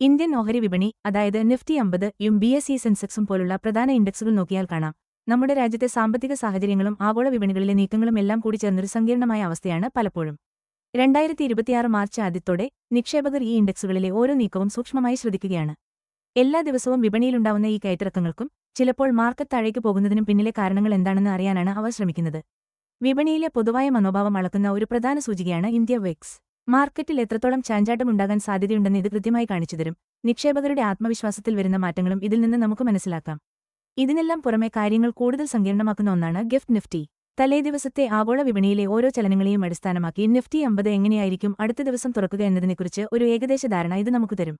Indian ഓഹരി വിപണി അതായത് നിഫ്റ്റി 50-യും BSE സെൻസെക്സും പോലുള്ള പ്രധാന ഇൻഡെക്സുകൾ നോക്കിയാൽ കാണാം നമ്മുടെ രാജ്യത്തെ സാമ്പത്തിക സാഹചര്യങ്ങളും ആഗോള വിപണികളിലെ നീക്കങ്ങളും എല്ലാം കൂടി ചേർന്നൊരു സങ്കീർണമായ അവസ്ഥയാണ് പലപ്പോഴും. 2026 മാർച്ച് ആദ്യത്തോടെ നിക്ഷേപകർ ഈ ഇൻഡെക്സുകളിലെ ഓരോ നീക്കവും സൂക്ഷ്മമായി ശ്രദ്ധിക്കുകയാണ്. എല്ലാ ദിവസവും വിപണിയിലുണ്ടാവുന്ന ഈ കയറ്റിറക്കങ്ങൾക്കും ചിലപ്പോൾ മാർക്കറ്റ് താഴേക്ക് പോകുന്നതിനും പിന്നിലെ കാരണങ്ങൾ എന്താണെന്ന് അറിയാനാണ് അവർ ശ്രമിക്കുന്നത്. വിപണിയിലെ പൊതുവായ മനോഭാവം അളക്കുന്ന ഒരു പ്രധാന സൂചികയാണ് ഇന്ത്യ വിക്സ്. മാർക്കറ്റിൽ എത്രത്തോളം ചാഞ്ചാട്ടമുണ്ടാകാൻ സാധ്യതയുണ്ടെന്ന് ഇത് കൃത്യമായി കാണിച്ചുതരും. നിക്ഷേപകരുടെ ആത്മവിശ്വാസത്തിൽ വരുന്ന മാറ്റങ്ങളും ഇതിൽ നിന്ന് നമുക്ക് മനസ്സിലാക്കാം. ഇതിനെല്ലാം പുറമെ കാര്യങ്ങൾ കൂടുതൽ സങ്കീർണമാക്കുന്ന ഒന്നാണ് ഗിഫ്റ്റ് നിഫ്റ്റി. തലേദിവസത്തെ ആഗോള വിപണിയിലെ ഓരോ ചലനങ്ങളെയും അടിസ്ഥാനമാക്കി നിഫ്റ്റി 50 എങ്ങനെയായിരിക്കും അടുത്ത ദിവസം തുറക്കുക എന്നതിനെക്കുറിച്ച് ഒരു ഏകദേശ ധാരണ ഇത് നമുക്ക് തരും.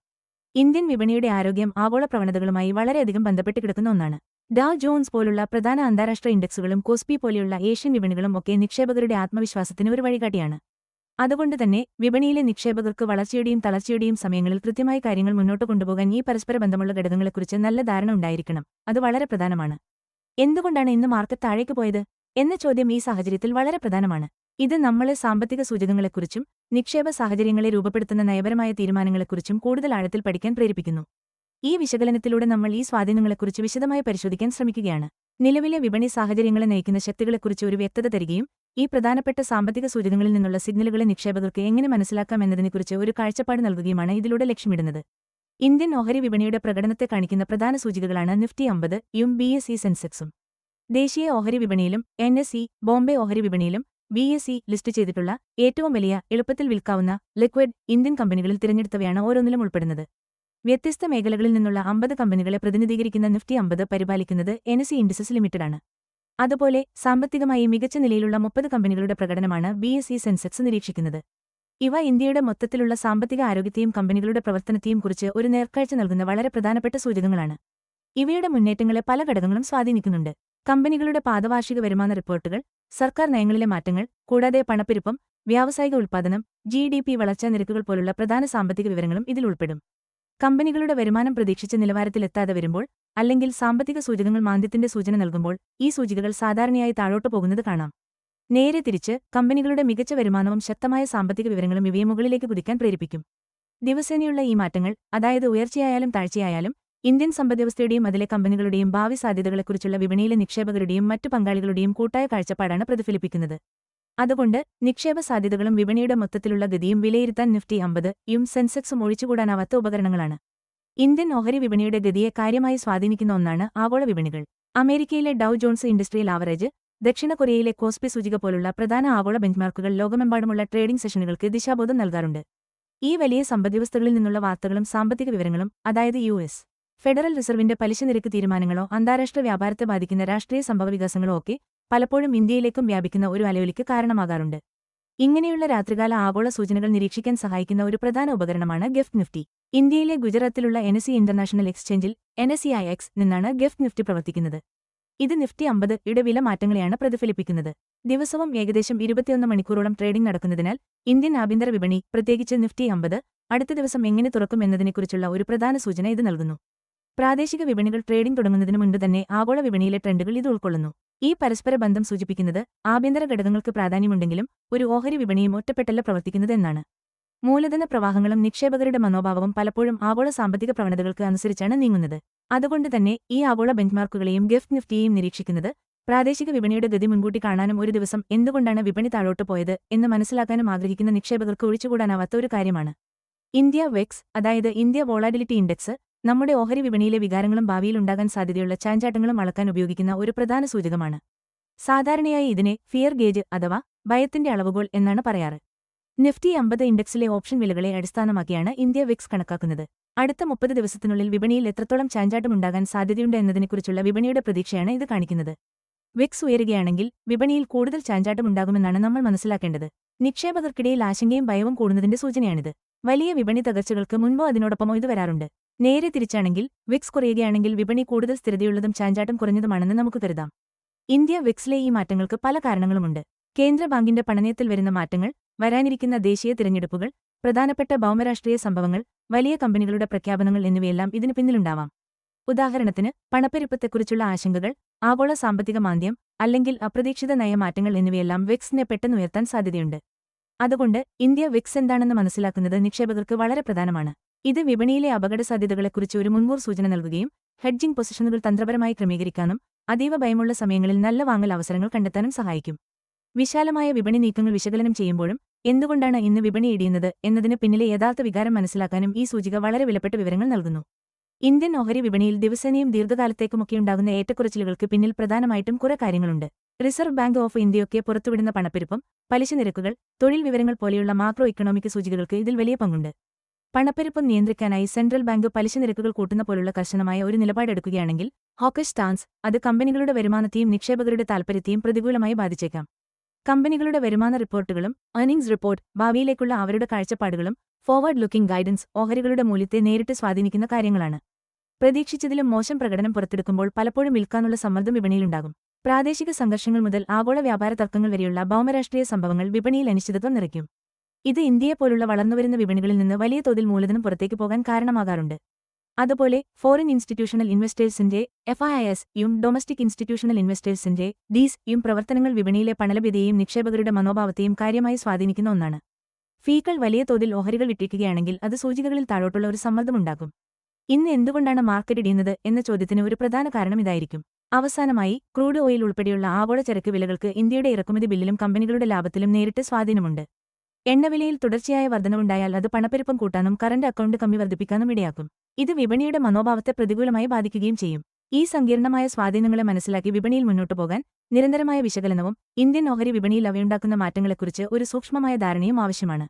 ഇന്ത്യൻ വിപണിയുടെ ആരോഗ്യം ആഗോള പ്രവണതകളുമായി വളരെയധികം ബന്ധപ്പെട്ട് കിടക്കുന്ന ഒന്നാണ്. ഡൗ ജോൺസ് പോലുള്ള പ്രധാന അന്താരാഷ്ട്ര ഇൻഡെക്സുകളും കോസ്പി പോലെയുള്ള ഏഷ്യൻ വിപണികളും ഒക്കെ നിക്ഷേപകരുടെ ആത്മവിശ്വാസത്തിന് ഒരു വഴികാട്ടിയാണ്. അതുകൊണ്ടുതന്നെ വിപണിയിലെ നിക്ഷേപകർക്ക് വളർച്ചയുടെയും തളർച്ചയുടെയും സമയങ്ങളിൽ കൃത്യമായി കാര്യങ്ങൾ മുന്നോട്ട് കൊണ്ടുപോകാൻ ഈ പരസ്പര ബന്ധമുള്ള ഘടകങ്ങളെക്കുറിച്ച് നല്ല ധാരണ ഉണ്ടായിരിക്കണം. അത് വളരെ പ്രധാനമാണ്. എന്തുകൊണ്ടാണ് ഇന്ന് മാർക്കറ്റ് താഴേക്ക് പോയത് എന്ന ചോദ്യം ഈ സാഹചര്യത്തിൽ വളരെ പ്രധാനമാണ്. ഇത് നമ്മളെ സാമ്പത്തിക സൂചകങ്ങളെക്കുറിച്ചും നിക്ഷേപ സാഹചര്യങ്ങളെ രൂപപ്പെടുത്തുന്ന നയപരമായ തീരുമാനങ്ങളെക്കുറിച്ചും കൂടുതൽ ആഴത്തിൽ പഠിക്കാൻ പ്രേരിപ്പിക്കുന്നു. ഈ വിശകലനത്തിലൂടെ നമ്മൾ ഈ സ്വാധീനങ്ങളെക്കുറിച്ച് വിശദമായി പരിശോധിക്കാൻ ശ്രമിക്കുകയാണ്. നിലവിലെ വിപണി സാഹചര്യങ്ങളെ നയിക്കുന്ന ശക്തികളെക്കുറിച്ച് ഒരു വ്യക്തത തരികയും ഈ പ്രധാനപ്പെട്ട സാമ്പത്തിക സൂചകങ്ങളിൽ നിന്നുള്ള സിഗ്നലുകളെ നിക്ഷേപകർക്ക് എങ്ങനെ മനസ്സിലാക്കാം എന്നതിനെക്കുറിച്ച് ഒരു കാഴ്ചപ്പാട് നൽകുകയുമാണ് ഇതിലൂടെ ലക്ഷ്യമിടുന്നത്. ഇന്ത്യൻ ഓഹരി വിപണിയുടെ പ്രകടനത്തെ കാണിക്കുന്ന പ്രധാന സൂചികകളാണ് നിഫ്റ്റി 50-യും BSE സെൻസെക്സും. ദേശീയ ഓഹരി വിപണിയിലും NSE, ബോംബെ ഓഹരി വിപണിയിലും BSE ലിസ്റ്റ് ചെയ്തിട്ടുള്ള ഏറ്റവും വലിയ എളുപ്പത്തിൽ വിൽക്കാവുന്ന ലിക്വിഡ് ഇന്ത്യൻ കമ്പനികളിൽ തിരഞ്ഞെടുത്തവയാണ് ഓരോന്നിലും ഉൾപ്പെടുന്നത്. വ്യത്യസ്ത മേഖലകളിൽ നിന്നുള്ള 50 കമ്പനികളെ പ്രതിനിധീകരിക്കുന്ന നിഫ്റ്റി 50 പരിപാലിക്കുന്നത് NSE ഇൻഡിസസ് ലിമിറ്റഡാണ്. അതുപോലെ സാമ്പത്തികമായി മികച്ച നിലയിലുള്ള 30 കമ്പനികളുടെ പ്രകടനമാണ് BSE സെൻസെക്സ് നിരീക്ഷിക്കുന്നത്. ഇവ ഇന്ത്യയുടെ മൊത്തത്തിലുള്ള സാമ്പത്തിക ആരോഗ്യത്തെയും കമ്പനികളുടെ പ്രവർത്തനത്തെയും കുറിച്ച് ഒരു നേർക്കാഴ്ച നൽകുന്ന വളരെ പ്രധാനപ്പെട്ട സൂചകങ്ങളാണ്. ഇവയുടെ മുന്നേറ്റങ്ങളെ പല ഘടകങ്ങളും സ്വാധീനിക്കുന്നുണ്ട്. കമ്പനികളുടെ പാദവാർഷിക വരുമാന റിപ്പോർട്ടുകൾ, സർക്കാർ നയങ്ങളിലെ മാറ്റങ്ങൾ, കൂടാതെ പണപ്പെരുപ്പം, വ്യാവസായിക ഉൽപ്പാദനം, GDP വളർച്ചാ നിരക്കുകൾ പോലുള്ള പ്രധാന സാമ്പത്തിക വിവരങ്ങളും ഇതിൽ ഉൾപ്പെടും. കമ്പനികളുടെ വരുമാനം പ്രതീക്ഷിച്ച നിലവാരത്തിലെത്താതെ വരുമ്പോൾ അല്ലെങ്കിൽ സാമ്പത്തിക സൂചകങ്ങൾ മാന്ദ്യത്തിന്റെ സൂചന നൽകുമ്പോൾ ഈ സൂചികകൾ സാധാരണയായി താഴോട്ടു പോകുന്നത് കാണാം. നേരെ തിരിച്ച് കമ്പനികളുടെ മികച്ച വരുമാനവും ശക്തമായ സാമ്പത്തിക വിവരങ്ങളും ഇവയെ മുകളിലേക്ക് കുതിക്കാൻ പ്രേരിപ്പിക്കും. ദിവസേനയുള്ള ഈ മാറ്റങ്ങൾ, അതായത് ഉയർച്ചയായാലും താഴ്ചയായാലും, ഇന്ത്യൻ സമ്പദ്വ്യവസ്ഥയുടെയും അതിലെ കമ്പനികളുടെയും ഭാവി സാധ്യതകളെക്കുറിച്ചുള്ള വിപണിയിലെ നിക്ഷേപകരുടെയും മറ്റു പങ്കാളികളുടെയും കൂട്ടായ കാഴ്ചപ്പാടാണ് പ്രതിഫലിപ്പിക്കുന്നത്. അതുകൊണ്ട് നിക്ഷേപ സാധ്യതകളും വിപണിയുടെ മൊത്തത്തിലുള്ള ഗതിയും വിലയിരുത്താൻ നിഫ്റ്റി 50-യും സെൻസെക്സും ഒഴിച്ചുകൂടാനാവാത്ത ഉപകരണങ്ങളാണ്. ഇന്ത്യൻ ഓഹരി വിപണിയുടെ ഗതിയെ കാര്യമായി സ്വാധീനിക്കുന്ന ഒന്നാണ് ആഗോള വിപണികൾ. അമേരിക്കയിലെ ഡൗ ജോൺസ് ഇൻഡസ്ട്രിയൽ ആവറേജ്, ദക്ഷിണ കൊറിയയിലെ കോസ്പി സൂചിക പോലുള്ള പ്രധാന ആഗോള ബെഞ്ച്മാർക്കുകൾ ലോകമെമ്പാടുമുള്ള ട്രേഡിംഗ് സെഷനുകൾക്ക് ദിശാബോധം നൽകാറുണ്ട്. ഈ വലിയ സമ്പദ്വ്യവസ്ഥകളിൽ നിന്നുള്ള വാർത്തകളും സാമ്പത്തിക വിവരങ്ങളും, അതായത് US ഫെഡറൽ റിസർവിന്റെ പലിശ നിരക്ക് തീരുമാനങ്ങളോ അന്താരാഷ്ട്ര വ്യാപാരത്തെ ബാധിക്കുന്ന രാഷ്ട്രീയ സംഭവവികാസങ്ങളോ ഒക്കെ പലപ്പോഴും ഇന്ത്യയിലേക്കും വ്യാപിക്കുന്ന ഒരു അലയൊലിക്ക് കാരണമാകാറുണ്ട്. ഇങ്ങനെയുള്ള രാത്രികാല ആഗോള സൂചനകൾ നിരീക്ഷിക്കാൻ സഹായിക്കുന്ന ഒരു പ്രധാന ഉപകരണമാണ് ഗിഫ്റ്റ് നിഫ്റ്റി. ഇന്ത്യയിലെ ഗുജറാത്തിലുള്ള NSE ഇന്റർനാഷണൽ എക്സ്ചേഞ്ചിൽ NSEIX നിന്നാണ് ഗിഫ്റ്റ് നിഫ്റ്റി പ്രവർത്തിക്കുന്നത്. ഇത് നിഫ്റ്റി 50-യുടെ വില മാറ്റങ്ങളെയാണ് പ്രതിഫലിപ്പിക്കുന്നത്. ദിവസവും ഏകദേശം 21 മണിക്കൂറോളം ട്രേഡിംഗ് നടക്കുന്നതിനാൽ ഇന്ത്യൻ ആഭ്യന്തര വിപണി, പ്രത്യേകിച്ച് നിഫ്റ്റി 50, അടുത്ത ദിവസം എങ്ങനെ തുറക്കും എന്നതിനെക്കുറിച്ചുള്ള ഒരു പ്രധാന സൂചന ഇത് നൽകുന്നു. പ്രാദേശിക വിപണികൾ ട്രേഡിംഗ് തുടങ്ങുന്നതിന് മുൻപ് തന്നെ ആഗോള വിപണിയിലെ ട്രെൻഡുകൾ ഇത് ഉൾക്കൊള്ളുന്നു. ഈ പരസ്പര ബന്ധം സൂചിപ്പിക്കുന്നത് ആഭ്യന്തര ഘടകങ്ങൾക്ക് പ്രാധാന്യമുണ്ടെങ്കിലും ഒരു ഓഹരി വിപണിയും ഒറ്റപ്പെട്ടല്ല പ്രവർത്തിക്കുന്നത് എന്നാണ്. മൂലധന പ്രവാഹങ്ങളും നിക്ഷേപകരുടെ മനോഭാവവും പലപ്പോഴും ആഗോള സാമ്പത്തിക പ്രവണതകൾക്ക് അനുസരിച്ചാണ് നീങ്ങുന്നത്. അതുകൊണ്ടുതന്നെ ഈ ആഗോള ബെഞ്ച്മാർക്കുകളെയും ഗിഫ്റ്റ് നിഫ്റ്റിയെയും നിരീക്ഷിക്കുന്നത് പ്രാദേശിക വിപണിയുടെ ഗതി മുൻകൂട്ടി കാണാനും ഒരു ദിവസം എന്തുകൊണ്ടാണ് വിപണി താഴോട്ട് പോയത് എന്ന് മനസ്സിലാക്കാനും ആഗ്രഹിക്കുന്ന നിക്ഷേപകർക്ക് ഒഴിച്ചുകൂടാനാവാത്ത ഒരു കാര്യമാണ്. ഇന്ത്യ വിക്സ്, അതായത് ഇന്ത്യ വോളാറ്റിലിറ്റി ഇൻഡെക്സ്, നമ്മുടെ ഓഹരി വിപണിയിലെ വികാരങ്ങളും ഭാവിയിലുണ്ടാകാൻ സാധ്യതയുള്ള ചാഞ്ചാട്ടങ്ങളും അളക്കാൻ ഉപയോഗിക്കുന്ന ഒരു പ്രധാന സൂചകമാണ്. സാധാരണയായി ഇതിനെ ഫിയർ ഗേജ് അഥവാ ഭയത്തിന്റെ അളവുകോൽ എന്നാണ് പറയാറ്. നിഫ്റ്റി 50 ഇൻഡെക്സിലെ ഓപ്ഷൻ വിലകളെ അടിസ്ഥാനമാക്കിയാണ് ഇന്ത്യ വിക്സ് കണക്കാക്കുന്നത്. അടുത്ത 30 ദിവസത്തിനുള്ളിൽ വിപണിയിൽ എത്രത്തോളം ചാഞ്ചാട്ടമുണ്ടാകാൻ സാധ്യതയുണ്ട് എന്നതിനെക്കുറിച്ചുള്ള വിപണിയുടെ പ്രതീക്ഷയാണ് ഇത് കാണിക്കുന്നത്. വിക്സ് ഉയരുകയാണെങ്കിൽ വിപണിയിൽ കൂടുതൽ ചാഞ്ചാട്ടമുണ്ടാകുമെന്നാണ് നമ്മൾ മനസ്സിലാക്കേണ്ടത്. നിക്ഷേപകർക്കിടയിൽ ആശങ്കയും ഭയവും കൂടുന്നതിന്റെ സൂചനയാണിത്. വലിയ വിപണി തകർച്ചകൾക്ക് മുൻപോ അതിനോടൊപ്പമോ ഇത് വരാറുണ്ട്. നേരെ തിരിച്ചാണെങ്കിൽ വിക്സ് കുറയുകയാണെങ്കിൽ വിപണി കൂടുതൽ സ്ഥിരതയുള്ളതും ചാഞ്ചാട്ടം കുറഞ്ഞതുമാണെന്ന് നമുക്ക് കരുതാം. ഇന്ത്യ വിക്സിലെ ഈ മാറ്റങ്ങൾക്ക് പല കാരണങ്ങളുമുണ്ട്. കേന്ദ്ര ബാങ്കിന്റെ പണനയത്തിൽ വരുന്ന മാറ്റങ്ങൾ, വരാനിരിക്കുന്ന ദേശീയ തിരഞ്ഞെടുപ്പുകൾ, പ്രധാനപ്പെട്ട ഭൗമരാഷ്ട്രീയ സംഭവങ്ങൾ, വലിയ കമ്പനികളുടെ പ്രഖ്യാപനങ്ങൾ എന്നിവയെല്ലാം ഇതിനു പിന്നിലുണ്ടാവാം. ഉദാഹരണത്തിന് പണപ്പെരുപ്പത്തെക്കുറിച്ചുള്ള ആശങ്കകൾ, ആഗോള സാമ്പത്തിക മാന്ദ്യം, അല്ലെങ്കിൽ അപ്രതീക്ഷിത നയമാറ്റങ്ങൾ എന്നിവയെല്ലാം വിക്സിനെ പെട്ടെന്നുയർത്താൻ സാധ്യതയുണ്ട്. അതുകൊണ്ട് ഇന്ത്യ വിക്സ് എന്താണെന്ന് മനസ്സിലാക്കുന്നത് നിക്ഷേപകർക്ക് വളരെ പ്രധാനമാണ്. ഇത് വിപണിയിലെ അപകടസാധ്യതകളെക്കുറിച്ച് ഒരു മുൻകൂർ സൂചന നൽകുകയും ഹെഡ്ജിംഗ് പൊസിഷനുകൾ തന്ത്രപരമായി ക്രമീകരിക്കാനും അതീവ ഭയമുള്ള സമയങ്ങളിൽ നല്ല വാങ്ങൽ അവസരങ്ങൾ കണ്ടെത്താനും സഹായിക്കും. വിശാലമായ വിപണി നീക്കങ്ങൾ വിശകലനം ചെയ്യുമ്പോഴും എന്തുകൊണ്ടാണ് ഇന്ന് വിപണി ഇടിയുന്നത് എന്നതിന് പിന്നിലെ യഥാർത്ഥ വികാരം മനസ്സിലാക്കാനും ഈ സൂചിക വളരെ വിലപ്പെട്ട വിവരങ്ങൾ നൽകുന്നു. ഇന്ത്യൻ ഓഹരി വിപണിയിൽ ദിവസേനയും ദീർഘകാലത്തേക്കുമൊക്കെയുണ്ടാകുന്ന ഏറ്റക്കുറച്ചിലുകൾക്ക് പിന്നിൽ പ്രധാനമായിട്ടും കുറെ കാര്യങ്ങളുണ്ട്. റിസർവ് ബാങ്ക് ഓഫ് ഇന്ത്യയൊക്കെ പുറത്തുവിടുന്ന പണപ്പെരുപ്പം, പലിശ നിരക്കുകൾ, തൊഴിൽ വിവരങ്ങൾ പോലെയുള്ള മാക്രോ ഇക്കണോമിക് സൂചികകൾക്ക് ഇതിൽ വലിയ പങ്കുണ്ട്. പണപ്പെരുപ്പം നിയന്ത്രിക്കാനായി സെൻട്രൽ ബാങ്ക് പലിശ നിരക്കുകൾ കൂട്ടുന്ന പോലുള്ള കർശനമായ ഒരു നിലപാടെടുക്കുകയാണെങ്കിൽ ഹോക്കിഷ് സ്റ്റാൻസ് അത് കമ്പനികളുടെ വരുമാനത്തെയും നിക്ഷേപകരുടെ താൽപര്യത്തെയും പ്രതികൂലമായി ബാധിച്ചേക്കാം. കമ്പനികളുടെ വരുമാന റിപ്പോർട്ടുകളും ഏർണിംഗ്സ് റിപ്പോർട്ട്, ഭാവിയിലേക്കുള്ള അവരുടെ കാഴ്ചപ്പാടുകളും ഫോർവേഡ് ലുക്കിംഗ് ഗൈഡൻസ് ഓഹരികളുടെ മൂല്യത്തെ നേരിട്ട് സ്വാധീനിക്കുന്ന കാര്യങ്ങളാണ്. പ്രതീക്ഷിച്ചതിലും മോശം പ്രകടനം പുറത്തെടുക്കുമ്പോൾ പലപ്പോഴും വിൽക്കാനുള്ള സമ്മർദ്ദം വിപണിയിലുണ്ടാകും. പ്രാദേശിക സംഘർഷങ്ങൾ മുതൽ ആഗോള വ്യാപാര തർക്കങ്ങൾ വരെയുള്ള ഭൗമരാഷ്ട്രീയ സംഭവങ്ങൾ വിപണിയിൽ അനിശ്ചിതത്വം നിറയ്ക്കും. ഇത് ഇന്ത്യയെപ്പോലുള്ള വളർന്നുവരുന്ന വിപണികളിൽ നിന്ന് വലിയ തോതിൽ മൂലധനം പുറത്തേക്ക് പോകാൻ കാരണമാകാറുണ്ട്. അതുപോലെ ഫോറിൻ ഇൻസ്റ്റിറ്റ്യൂഷണൽ ഇൻവെസ്റ്റേഴ്സിന്റെ FIIs യും ഡൊമസ്റ്റിക് ഇൻസ്റ്റിറ്റ്യൂഷണൽ ഇൻവെസ്റ്റേഴ്സിന്റെ DIIs യും പ്രവർത്തനങ്ങൾ വിപണിയിലെ പണലഭ്യതയെയും നിക്ഷേപകരുടെ മനോഭാവത്തെയും കാര്യമായി സ്വാധീനിക്കുന്ന ഒന്നാണ്. ഫീകൾ വലിയ തോതിൽ ഓഹരികൾ വിട്ടിരിക്കുകയാണെങ്കിൽ അത് സൂചികകളിൽ താഴോട്ടുള്ള ഒരു സമ്മർദ്ദമുണ്ടാക്കും. ഇന്ന് എന്തുകൊണ്ടാണ് മാർക്കറ്റ് ഇടിയുന്നത് എന്ന ചോദ്യത്തിന് ഒരു പ്രധാന കാരണം ഇതായിരിക്കും. അവസാനമായി, ക്രൂഡ് ഓയിൽ ഉൾപ്പെടെയുള്ള ആഗോള ചരക്ക് വിലകൾക്ക് ഇന്ത്യയുടെ ഇറക്കുമതി ബില്ലിലും കമ്പനികളുടെ ലാഭത്തിലും നേരിട്ട് സ്വാധീനമുണ്ട്. എണ്ണവിലയിൽ തുടർച്ചയായ വർധനവുണ്ടായാൽ അത് പണപ്പെരുപ്പം കൂട്ടാനും കറന്റ് അക്കൗണ്ട് കമ്മി വർദ്ധിപ്പിക്കാനും ഇടയാക്കും. ഇത് വിപണിയുടെ മനോഭാവത്തെ പ്രതികൂലമായി ബാധിക്കുകയും ചെയ്യും. ഈ സങ്കീർണമായ സ്വാധീനങ്ങളെ മനസ്സിലാക്കി വിപണിയിൽ മുന്നോട്ടു പോകാൻ നിരന്തരമായ വിശകലനവും ഇന്ത്യൻ ഓഹരി വിപണിയിൽ അവയുണ്ടാക്കുന്ന മാറ്റങ്ങളെക്കുറിച്ച് ഒരു സൂക്ഷ്മമായ ധാരണയും ആവശ്യമാണ്.